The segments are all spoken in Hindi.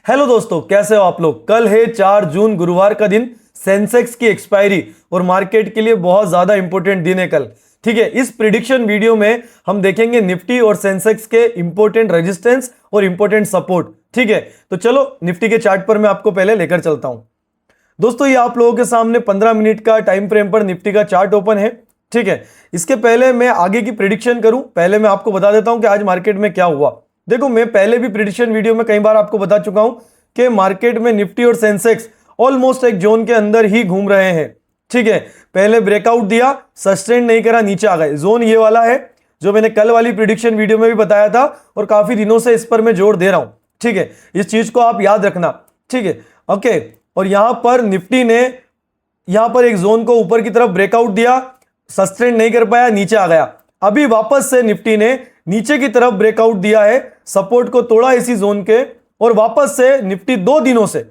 हेलो दोस्तों, कैसे हो आप लोग। कल है 4 जून गुरुवार का दिन, सेंसेक्स की एक्सपायरी और मार्केट के लिए बहुत ज्यादा इंपॉर्टेंट दिन है कल। ठीक है, इस प्रिडिक्शन वीडियो में हम देखेंगे निफ्टी और सेंसेक्स के इंपॉर्टेंट रेजिस्टेंस और इंपॉर्टेंट सपोर्ट। ठीक है, तो चलो निफ्टी के चार्ट पर मैं आपको पहले लेकर चलता हूं। दोस्तों, ये आप लोगों के सामने 15 मिनट का टाइम फ्रेम पर निफ्टी का चार्ट ओपन है। ठीक है, इसके पहले मैं आगे की प्रिडिक्शन करूं, पहले मैं आपको बता देता हूं कि आज मार्केट में क्या हुआ। देखो, मैं पहले भी प्रिडिक्शन वीडियो में कई बार आपको बता चुका हूं कि मार्केट में निफ्टी और सेंसेक्स ऑलमोस्ट एक जोन के अंदर ही घूम रहे हैं। ठीक है, पहले ब्रेकआउट दिया, सस्टेन नहीं करा, नीचे आ गए। जोन ये वाला है जो मैंने कल वाली प्रिडिक्शन वीडियो में भी बताया था और काफी दिनों से इस पर मैं जोर दे रहा हूं। ठीक है, इस चीज को आप याद रखना। ठीक है, ओके। और यहां पर निफ्टी ने यहां पर एक जोन को ऊपर की तरफ ब्रेकआउट दिया, सस्टेन नहीं कर पाया, नीचे आ गया। अभी वापस से निफ्टी ने नीचे की तरफ ब्रेकआउट दिया है, सपोर्ट को तोड़ा इसी जोन के, और वापस से निफ्टी 2 दिनों से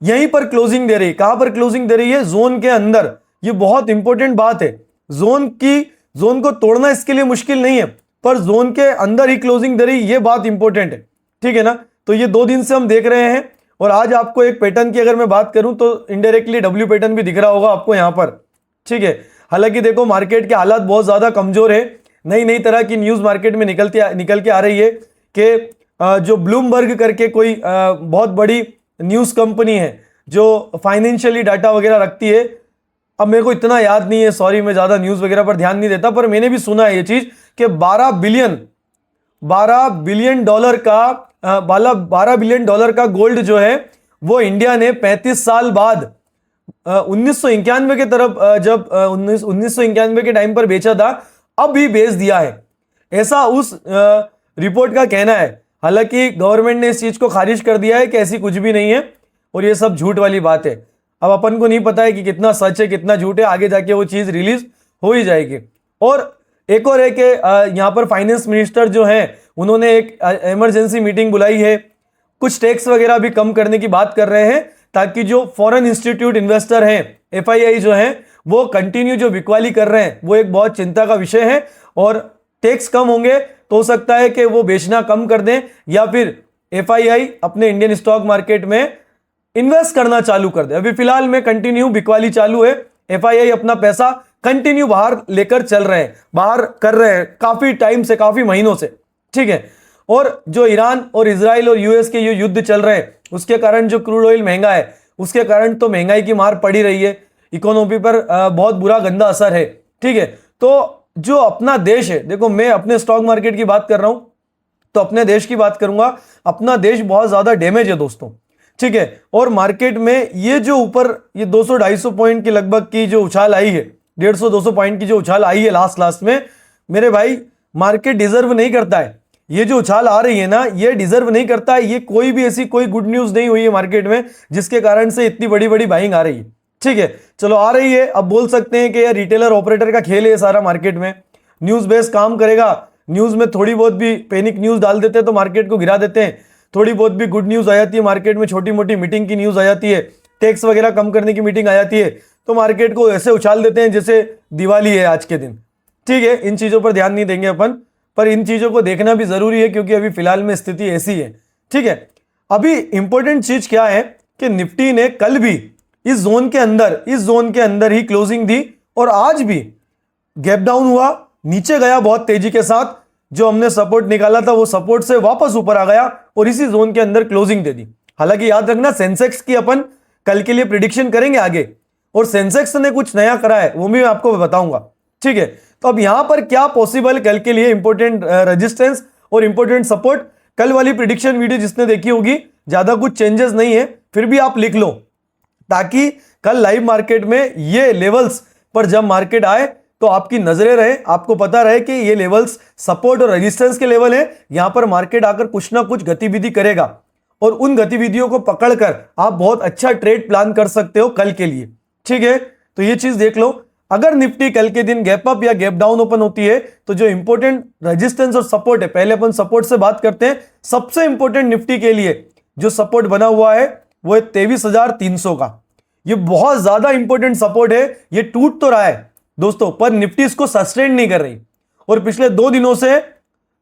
यहीं पर क्लोजिंग दे रही है। कहां पर क्लोजिंग दे रही है? जोन के अंदर। ये बहुत इंपॉर्टेंट बात है। जोन को तोड़ना इसके लिए मुश्किल नहीं है, पर जोन के अंदर ही क्लोजिंग दे रही, ये बात इंपॉर्टेंट है। ठीक है ना, तो ये 2 दिन से हम देख रहे हैं। और आज आपको एक पैटर्न की अगर मैं बात करूं तो इनडायरेक्टली डब्ल्यू पैटर्न भी दिख रहा होगा आपको यहां पर। ठीक है, हालांकि देखो मार्केट के हालात बहुत ज्यादा कमजोर है। नई नई तरह की न्यूज मार्केट में निकल के आ रही है कि जो ब्लूमबर्ग करके कोई बहुत बड़ी न्यूज कंपनी है जो फाइनेंशियली डाटा वगैरह रखती है। अब मेरे को इतना याद नहीं है, सॉरी, मैं ज्यादा न्यूज वगैरह पर ध्यान नहीं देता, पर मैंने भी सुना है ये चीज कि 12 बिलियन डॉलर का गोल्ड जो है वो इंडिया ने 35 साल बाद 1991 के तरफ जब 1991 के टाइम पर बेचा था, अब भी बेच दिया है, ऐसा उस रिपोर्ट का कहना है। हालांकि गवर्नमेंट ने इस चीज को खारिज कर दिया है कि ऐसी कुछ भी नहीं है और ये सब झूठ वाली बात है। अब अपन को नहीं पता है कि कितना सच है कितना झूठ है, आगे जाके वो चीज रिलीज हो ही जाएगी। और एक और है कि यहाँ पर फाइनेंस मिनिस्टर जो है उन्होंने एक इमरजेंसी मीटिंग बुलाई है, कुछ टैक्स वगैरह भी कम करने की बात कर रहे हैं ताकि जो फॉरेन इंस्टीट्यूट इन्वेस्टर हैं, एफआईआई जो हैं, वो कंटिन्यू जो बिकवाली कर रहे हैं, वो एक बहुत चिंता का विषय है। और टैक्स कम होंगे तो हो सकता है कि वो बेचना कम कर दें या फिर एफआईआई अपने इंडियन स्टॉक मार्केट में इन्वेस्ट करना चालू कर दे। अभी फिलहाल में कंटिन्यू बिकवाली चालू है, एफआईआई अपना पैसा कंटिन्यू बाहर लेकर चल रहे हैं, बाहर कर रहे हैं काफी टाइम से, काफी महीनों से। ठीक है, और जो ईरान और इजराइल और यूएस के ये युद्ध चल रहे हैं उसके कारण जो क्रूड ऑयल महंगा है, उसके कारण तो महंगाई की मार पड़ी रही है, इकोनॉमी पर बहुत बुरा गंदा असर है। ठीक है, तो जो अपना देश है, देखो मैं अपने स्टॉक मार्केट की बात कर रहा हूं तो अपने देश की बात करूंगा, अपना देश बहुत ज्यादा डैमेज है दोस्तों। ठीक है, और मार्केट में ये जो ऊपर ये 200-250 पॉइंट की लगभग की जो उछाल आई है, 150-200 पॉइंट की जो उछाल आई है लास्ट में, मेरे भाई मार्केट डिजर्व नहीं करता है। ये जो उछाल आ रही है ना, ये डिजर्व नहीं करता है। ये कोई भी ऐसी कोई गुड न्यूज नहीं हुई है मार्केट में जिसके कारण से इतनी बड़ी बड़ी बाइंग आ रही है। ठीक है, चलो आ रही है। अब बोल सकते हैं कि यार रिटेलर ऑपरेटर का खेल है सारा मार्केट में, न्यूज बेस काम करेगा, न्यूज में थोड़ी बहुत भी पैनिक न्यूज डाल देते हैं तो मार्केट को गिरा देते हैं, थोड़ी बहुत भी गुड न्यूज आ जाती है मार्केट में, छोटी मोटी मीटिंग की न्यूज आ जाती है, टैक्स वगैरह कम करने की मीटिंग आ जाती है, तो मार्केट को ऐसे उछाल देते हैं जैसे दिवाली है आज के दिन। ठीक है, इन चीजों पर ध्यान नहीं देंगे अपन, पर इन चीजों को देखना भी जरूरी है क्योंकि अभी फिलहाल में स्थिति ऐसी है। ठीक है, अभी इंपॉर्टेंट चीज क्या है कि निफ्टी ने कल भी इस जोन के अंदर ही क्लोजिंग दी और आज भी गैप डाउन हुआ, नीचे गया बहुत तेजी के साथ, जो हमने सपोर्ट निकाला था वो सपोर्ट से वापस ऊपर आ गया और इसी जोन के अंदर क्लोजिंग दे दी। हालांकि याद रखना, सेंसेक्स की अपन कल के लिए प्रिडिक्शन करेंगे आगे, और सेंसेक्स ने कुछ नया करा है वो भी मैं आपको बताऊंगा। ठीक है, तो अब यहां पर क्या पॉसिबल कल के लिए इंपॉर्टेंट रेजिस्टेंस और इंपॉर्टेंट सपोर्ट, कल वाली प्रिडिक्शन वीडियो जिसने देखी होगी, ज्यादा कुछ चेंजेस नहीं है, फिर भी आप लिख लो ताकि कल लाइव मार्केट में ये लेवल्स पर जब मार्केट आए तो आपकी नजरें रहे, आपको पता रहे कि ये लेवल्स सपोर्ट और रेजिस्टेंस के लेवल है। यहां पर मार्केट आकर कुछ ना कुछ गतिविधि करेगा और उन गतिविधियों को पकड़कर आप बहुत अच्छा ट्रेड प्लान कर सकते हो कल के लिए। ठीक है, तो ये चीज देख लो। अगर निफ्टी कल के दिन गैप अप या गैप डाउन ओपन होती है तो जो इंपॉर्टेंट रेजिस्टेंस और सपोर्ट है, पहले अपन सपोर्ट से बात करते हैं। सबसे इंपॉर्टेंट निफ्टी के लिए जो सपोर्ट बना हुआ है वो है 23,300 का। ये बहुत ज्यादा इंपॉर्टेंट सपोर्ट है। ये टूट तो रहा है दोस्तों, पर निफ्टी इसको सस्टेन नहीं कर रही, और पिछले 2 दिनों से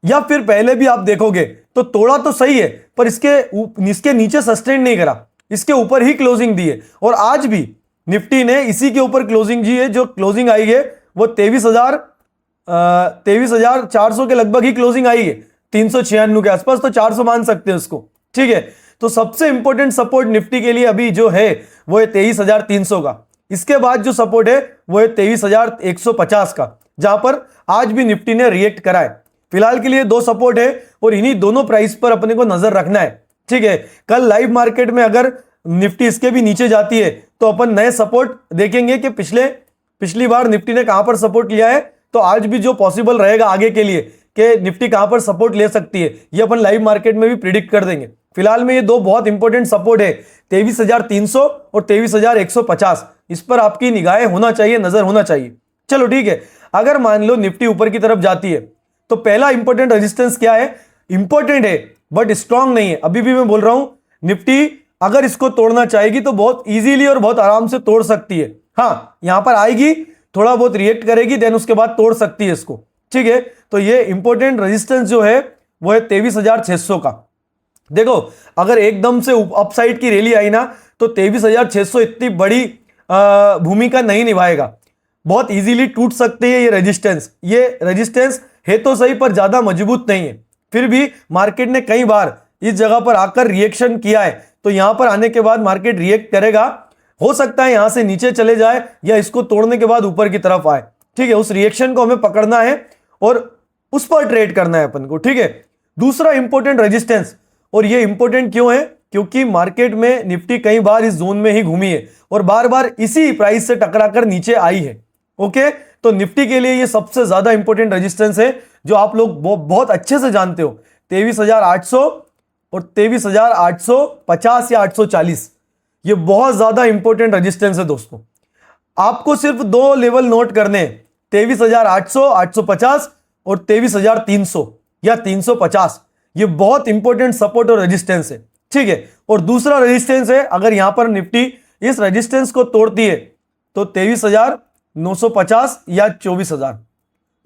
या फिर पहले भी आप देखोगे तो तोड़ा तो सही है, पर इसके नीचे सस्टेन नहीं करा, इसके ऊपर ही क्लोजिंग दी है। और आज भी निफ्टी ने इसी के ऊपर क्लोजिंग दी है। जो क्लोजिंग आई है वो 23,400 के लगभग ही क्लोजिंग आई है, 396 के आसपास, तो 400 मान सकते हैं उसको। ठीक है, तो सबसे इंपॉर्टेंट सपोर्ट निफ्टी के लिए अभी जो है वो है 23,300 का। इसके बाद जो सपोर्ट है वो है 23,150 का, जहां पर आज भी निफ्टी ने रिएक्ट करा है। फिलहाल के लिए दो सपोर्ट है और इन्हीं दोनों प्राइस पर अपने को नजर रखना है। ठीक है, कल लाइव मार्केट में अगर निफ्टी इसके भी नीचे जाती है तो अपन नए सपोर्ट देखेंगे कि पिछली बार निफ्टी ने कहां पर सपोर्ट लिया है, तो आज भी जो पॉसिबल रहेगा आगे के लिए कि निफ्टी कहां पर सपोर्ट ले सकती है, ये अपन लाइव मार्केट में भी प्रिडिक्ट कर देंगे। फिलहाल में ये दो बहुत इंपॉर्टेंट सपोर्ट है, 23,300 और 23,150। इस पर आपकी निगाहें होना चाहिए, नजर होना चाहिए। चलो ठीक है, अगर मान लो निफ्टी ऊपर की तरफ जाती है तो पहला इंपॉर्टेंट रेजिस्टेंस क्या है? इंपॉर्टेंट है बट स्ट्रांग नहीं है। अभी भी मैं बोल रहा हूं, निफ्टी अगर इसको तोड़ना चाहेगी तो बहुत इजीली और बहुत आराम से तोड़ सकती है। हाँ, यहां पर आएगी, थोड़ा बहुत रिएक्ट करेगी, देन उसके बाद तोड़ सकती है इसको। ठीक है, तो ये इंपॉर्टेंट रेजिस्टेंस जो है वो है 23,600 का। देखो, अगर एकदम से अपसाइड की रैली आई ना तो 23,600 इतनी बड़ी भूमिका नहीं निभाएगा, बहुत इजीली टूट सकती है ये रेजिस्टेंस है तो सही, पर ज्यादा मजबूत नहीं है। फिर भी मार्केट ने कई बार इस जगह पर आकर रिएक्शन किया है, तो यहां पर आने के बाद मार्केट रिएक्ट करेगा। हो सकता है यहां से नीचे चले जाए या इसको तोड़ने के बाद ऊपर की तरफ आए। ठीक है, उस रिएक्शन को हमें पकड़ना है और उस पर ट्रेड करना है अपन को। ठीक है, दूसरा इंपॉर्टेंट रेजिस्टेंस, और ये इंपॉर्टेंट क्यों है? क्योंकि मार्केट में निफ्टी कई बार इस जोन में ही घूमी है और बार बार इसी प्राइस से टकराकर नीचे आई है। ओके, तो निफ्टी के लिए ये सबसे ज्यादा इंपॉर्टेंट रेजिस्टेंस है जो आप लोग बहुत अच्छे से जानते हो, 23,800 और 23,850 या 840। ये बहुत ज्यादा इंपॉर्टेंट रेजिस्टेंस है दोस्तों। आपको सिर्फ दो लेवल नोट करने हैं, 23,800, 850 और 23,300 या 350। ये बहुत इंपॉर्टेंट सपोर्ट और रेजिस्टेंस है। ठीक है, और दूसरा रेजिस्टेंस है, अगर यहां पर निफ्टी इस रेजिस्टेंस को तोड़ती है तो 23,950 या 24,000,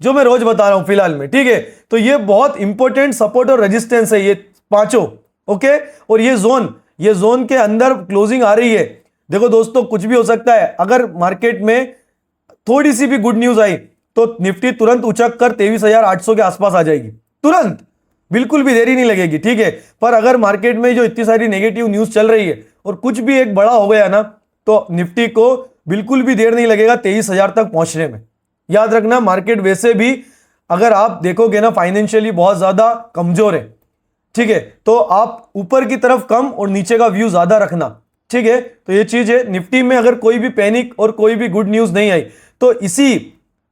जो मैं रोज बता रहा हूं फिलहाल में। ठीक है, तो ये बहुत इंपॉर्टेंट सपोर्ट और रेजिस्टेंस है ये पांचों। ओके, और ये जोन के अंदर क्लोजिंग आ रही है। देखो दोस्तों, कुछ भी हो सकता है। अगर मार्केट में थोड़ी सी भी गुड न्यूज आई तो निफ्टी तुरंत उछक कर 23,800 के आसपास आ जाएगी, तुरंत, बिल्कुल भी देरी नहीं लगेगी। ठीक है, पर अगर मार्केट में जो इतनी सारी नेगेटिव न्यूज चल रही है और कुछ भी एक बड़ा हो गया ना, तो निफ्टी को बिल्कुल भी देर नहीं लगेगा 23,000 तक पहुंचने में। याद रखना, मार्केट वैसे भी अगर आप देखोगे ना, फाइनेंशियली बहुत ज्यादा कमजोर है। ठीक है, तो आप ऊपर की तरफ कम और नीचे का व्यू ज्यादा रखना। ठीक है, तो ये चीज है। निफ्टी में अगर कोई भी पैनिक और कोई भी गुड न्यूज नहीं आई तो इसी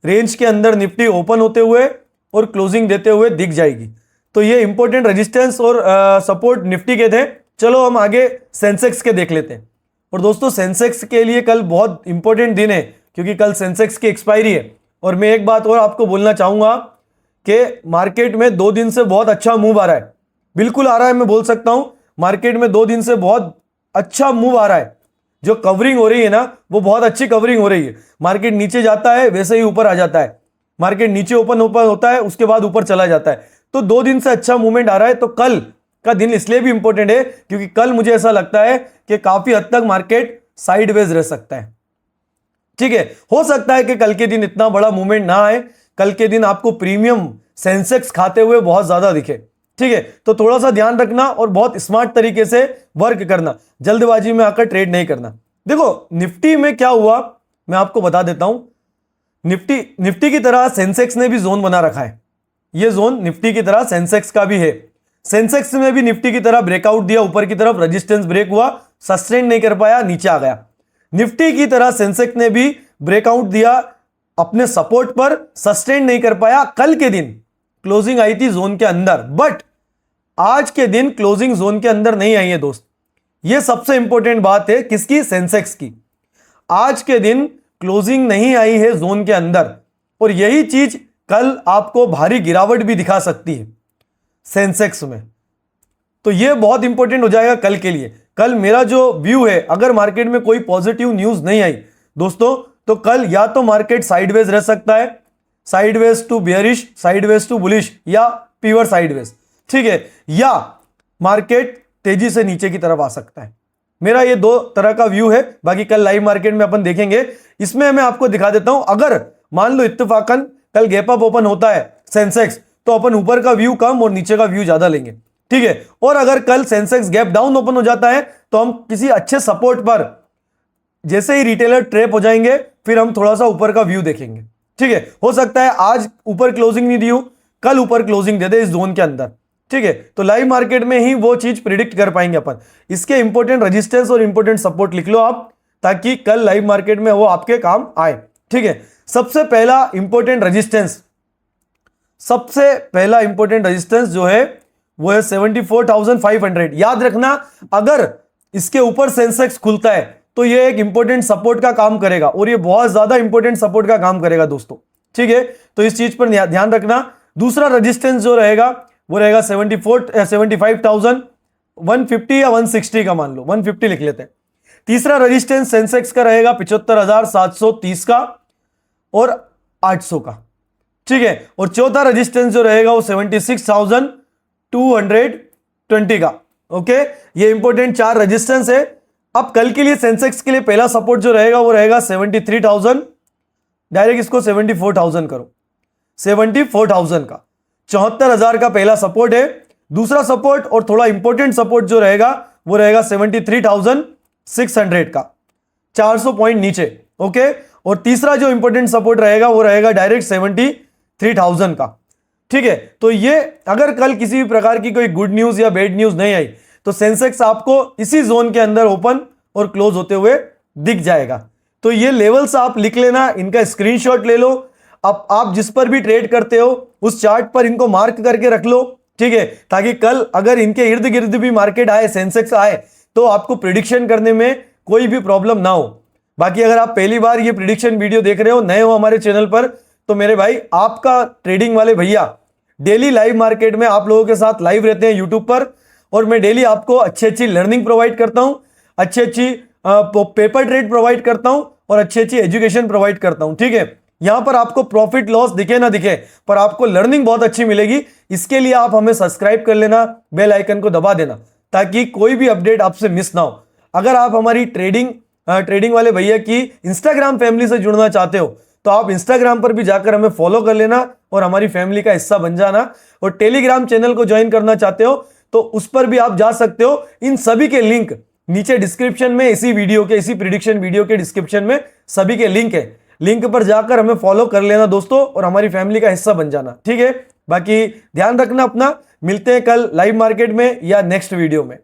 रेंज के अंदर निफ्टी ओपन होते हुए और क्लोजिंग देते हुए दिख जाएगी। तो ये इंपॉर्टेंट रेजिस्टेंस और सपोर्ट निफ्टी के थे। चलो हम आगे सेंसेक्स के देख लेते हैं। और दोस्तों, सेंसेक्स के लिए कल बहुत इंपॉर्टेंट दिन है क्योंकि कल सेंसेक्स की एक्सपायरी है। और मैं एक बात और आपको बोलना चाहूंगा कि मार्केट में 2 दिन से बहुत अच्छा मूव आ रहा है, बिल्कुल आ रहा है। मैं बोल सकता हूं मार्केट में 2 दिन से बहुत अच्छा मूव आ रहा है। जो कवरिंग हो रही है ना, वो बहुत अच्छी कवरिंग हो रही है। मार्केट नीचे जाता है वैसे ही ऊपर आ जाता है, मार्केट नीचे ओपन होता है उसके बाद ऊपर चला जाता है। तो 2 दिन से अच्छा मूवमेंट आ रहा है। तो कल का दिन इसलिए भी इंपॉर्टेंट है क्योंकि कल मुझे ऐसा लगता है कि काफी हद तक मार्केट साइडवेज रह सकता है। ठीक है, हो सकता है कि कल के दिन इतना बड़ा मूवमेंट ना आए, कल के दिन आपको प्रीमियम सेंसेक्स खाते हुए बहुत ज्यादा दिखे। ठीक है, तो थोड़ा सा ध्यान रखना और बहुत स्मार्ट तरीके से वर्क करना, जल्दबाजी में आकर ट्रेड नहीं करना। देखो निफ्टी में क्या हुआ मैं आपको बता देता हूं। निफ्टी की तरह सेंसेक्स ने भी जोन बना रखा है। ये जोन निफ्टी की तरह सेंसेक्स का भी है। सेंसेक्स में भी निफ्टी की तरह ब्रेकआउट दिया ऊपर की तरफ, रेजिस्टेंस ब्रेक हुआ, सस्टेन नहीं कर पाया, नीचे आ गया। निफ्टी की तरह सेंसेक्स ने भी ब्रेकआउट दिया अपने सपोर्ट पर, सस्टेन नहीं कर पाया। कल के दिन क्लोजिंग आई थी जोन के अंदर, बट आज के दिन क्लोजिंग जोन के अंदर नहीं आई है दोस्त। यह सबसे इंपॉर्टेंट बात है किसकी? सेंसेक्स की। आज के दिन क्लोजिंग नहीं आई है जोन के अंदर और यही चीज कल आपको भारी गिरावट भी दिखा सकती है सेंसेक्स में। तो यह बहुत इंपॉर्टेंट हो जाएगा कल के लिए। कल मेरा जो व्यू है, अगर मार्केट में कोई पॉजिटिव न्यूज नहीं आई दोस्तों, तो कल या तो मार्केट साइडवेज रह सकता है, sideways to bearish, sideways to bullish या पीवर साइडवेज। ठीक है, या मार्केट तेजी से नीचे की तरफ आ सकता है। मेरा ये दो तरह का व्यू है, बाकी कल लाइव मार्केट में अपन देखेंगे। इसमें मैं आपको दिखा देता हूं, अगर मान लो इत्तेफाकन कल गैप अप ओपन होता है सेंसेक्स, तो अपन ऊपर का व्यू कम और नीचे का व्यू ज्यादा लेंगे, ठीक है। और अगर कल सेंसेक्स गैप डाउन ओपन हो जाता है तो हम किसी अच्छे सपोर्ट पर, जैसे ही रिटेलर ट्रैप हो जाएंगे, फिर हम थोड़ा सा ऊपर का व्यू देखेंगे, ठीक है। हो सकता है आज ऊपर क्लोजिंग नहीं दी हो, कल ऊपर क्लोजिंग दे दे इस जोन के अंदर, ठीक है। तो लाइव मार्केट में ही वो चीज प्रिडिक्ट कर पाएंगे अपन। इसके इंपॉर्टेंट रेजिस्टेंस और इंपॉर्टेंट सपोर्ट लिख लो आप, ताकि कल लाइव मार्केट में वो आपके काम आए, ठीक है। सबसे पहला इंपॉर्टेंट रेजिस्टेंस जो है वो है 74,500। याद रखना, अगर इसके ऊपर सेंसेक्स खुलता है तो ये एक इंपॉर्टेंट सपोर्ट का काम करेगा, और ये बहुत ज्यादा इंपॉर्टेंट सपोर्ट का काम करेगा दोस्तों, ठीक है। तो इस चीज पर ध्यान रखना। दूसरा रेजिस्टेंस जो रहेगा वो रहेगा 75,150 या 160 का, मान लो 150 लिख लेते हैं। तीसरा रेजिस्टेंस सेंसेक्स का रहेगा 75,730 का और 800 का, ठीक है। और चौथा रेजिस्टेंस जो रहेगा वो 76,220 का, ओके। ये इंपॉर्टेंट 4 रेजिस्टेंस है। अब कल के लिए सेंसेक्स के लिए पहला सपोर्ट जो रहेगा वो रहेगा 73,000, डायरेक्ट इसको 74,000 करो, 74,000 का 74,000 का पहला सपोर्ट है। दूसरा सपोर्ट और थोड़ा इंपॉर्टेंट सपोर्ट जो रहेगा वो रहेगा 73,600 का, 400 पॉइंट नीचे, ओके। और तीसरा जो इंपॉर्टेंट सपोर्ट रहेगा वो रहेगा डायरेक्ट 73,000 का, ठीक है। तो ये अगर कल किसी भी प्रकार की कोई गुड न्यूज या बैड न्यूज नहीं आई तो सेंसेक्स आपको इसी जोन के अंदर ओपन और क्लोज होते हुए दिख जाएगा। तो ये लेवल्स आप लिख लेना, इनका स्क्रीनशॉट ले लो। अब आप जिस पर भी ट्रेड करते हो उस चार्ट पर इनको मार्क करके रख लो, ठीक है, ताकि कल अगर इनके इर्द गिर्द भी मार्केट आए, सेंसेक्स आए, तो आपको प्रिडिक्शन करने में कोई भी प्रॉब्लम ना हो। बाकी अगर आप पहली बार ये प्रिडिक्शन वीडियो देख रहे हो, नए हो हमारे चैनल पर, तो मेरे भाई आपका ट्रेडिंग वाले भैया डेली लाइव मार्केट में आप लोगों के साथ लाइव रहते हैं यूट्यूब पर, और मैं डेली आपको अच्छी अच्छी लर्निंग प्रोवाइड करता हूं, अच्छी अच्छी पेपर ट्रेड प्रोवाइड करता हूं और अच्छी अच्छी एजुकेशन प्रोवाइड करता हूं, ठीक है। यहां पर आपको प्रॉफिट लॉस दिखे ना दिखे, पर आपको लर्निंग बहुत अच्छी मिलेगी। इसके लिए आप हमें सब्सक्राइब कर लेना, बेल आइकन को दबा देना, ताकि कोई भी अपडेट आपसे मिस ना हो। अगर आप हमारी ट्रेडिंग वाले भैया की इंस्टाग्राम फैमिली से जुड़ना चाहते हो तो आप इंस्टाग्राम पर भी जाकर हमें फॉलो कर लेना और हमारी फैमिली का हिस्सा बन जाना। और टेलीग्राम चैनल को ज्वाइन करना चाहते हो तो उस पर भी आप जा सकते हो। इन सभी के लिंक नीचे डिस्क्रिप्शन में, इसी प्रिडिक्शन वीडियो के डिस्क्रिप्शन में सभी के लिंक है। लिंक पर जाकर हमें फॉलो कर लेना दोस्तों और हमारी फैमिली का हिस्सा बन जाना, ठीक है। बाकी ध्यान रखना अपना, मिलते हैं कल लाइव मार्केट में या नेक्स्ट वीडियो में।